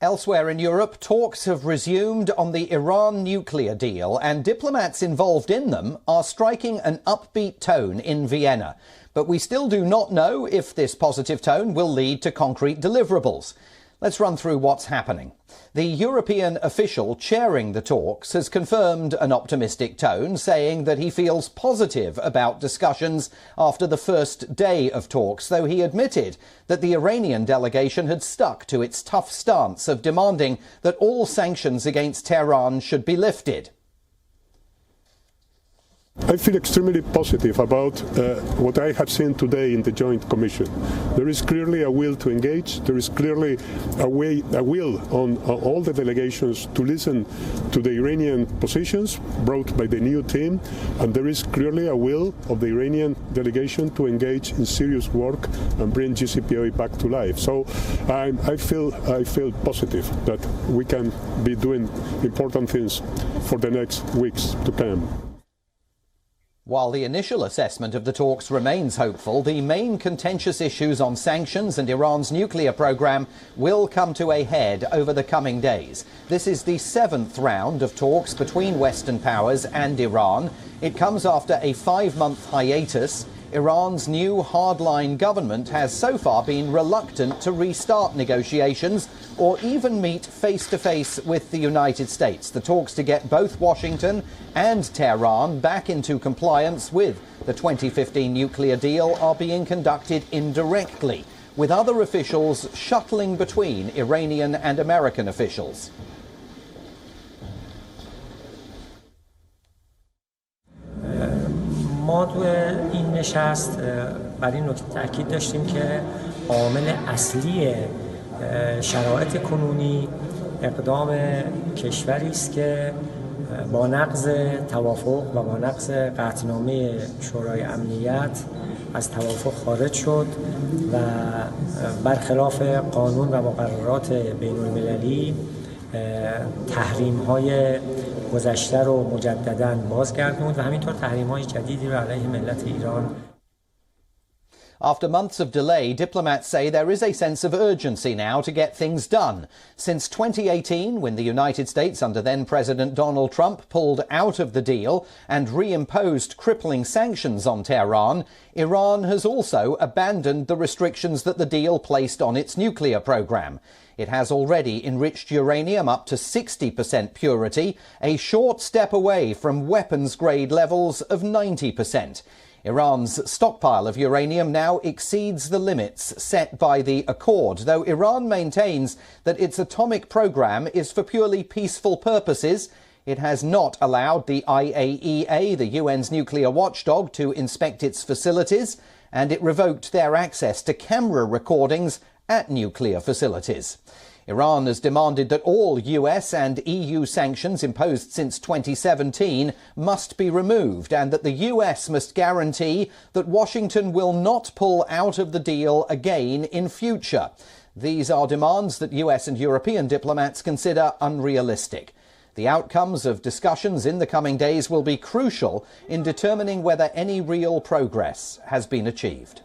Elsewhere in Europe, talks have resumed on the Iran nuclear deal, and diplomats involved in them are striking an upbeat tone in Vienna. But we still do not know if this positive tone will lead to concrete deliverables. Let's run through what's happening. The European official chairing the talks has confirmed an optimistic tone, saying that he feels positive about discussions after the first day of talks, though he admitted that the Iranian delegation had stuck to its tough stance of demanding that all sanctions against Tehran should be lifted. I feel extremely positive about what I have seen today in the Joint Commission. There is clearly a will to engage. There is clearly a will on all the delegations to listen to the Iranian positions brought by the new team, and there is clearly a will of the Iranian delegation to engage in serious work and bring JCPOA back to life. So I feel positive that we can be doing important things for the next weeks to come. While the initial assessment of the talks remains hopeful, the main contentious issues on sanctions and Iran's nuclear program will come to a head over the coming days. This is the 7th round of talks between Western powers and Iran. It comes after a 5-month hiatus. Iran's new hardline government has so far been reluctant to restart negotiations or even meet face-to-face with the United States. The talks to get both Washington and Tehran back into compliance with the 2015 nuclear deal are being conducted indirectly, with other officials shuttling between Iranian and American officials. ما تو این نشست بر این نکته تاکید داشتیم که عامل اصلی شرایط کنونی اقدام کشوری است که با نقض توافق و با نقض قطعنامه شورای امنیت از توافق خارج شد و برخلاف قانون و مقررات بین المللی تحریم‌های گذشته رو مجدداً بازگردوند و همینطور تحریم‌های جدیدی رو علیه ملت ایران. After months of delay, diplomats say there is a sense of urgency now to get things done. Since 2018, when the United States under then-President Donald Trump pulled out of the deal and reimposed crippling sanctions on Tehran, Iran has also abandoned the restrictions that the deal placed on its nuclear program. It has already enriched uranium up to 60% purity, a short step away from weapons-grade levels of 90%. Iran's stockpile of uranium now exceeds the limits set by the accord, though Iran maintains that its atomic program is for purely peaceful purposes. It has not allowed the IAEA, the UN's nuclear watchdog, to inspect its facilities, and it revoked their access to camera recordings at nuclear facilities. Iran has demanded that all US and EU sanctions imposed since 2017 must be removed, and that the US must guarantee that Washington will not pull out of the deal again in future. These are demands that US and European diplomats consider unrealistic. The outcomes of discussions in the coming days will be crucial in determining whether any real progress has been achieved.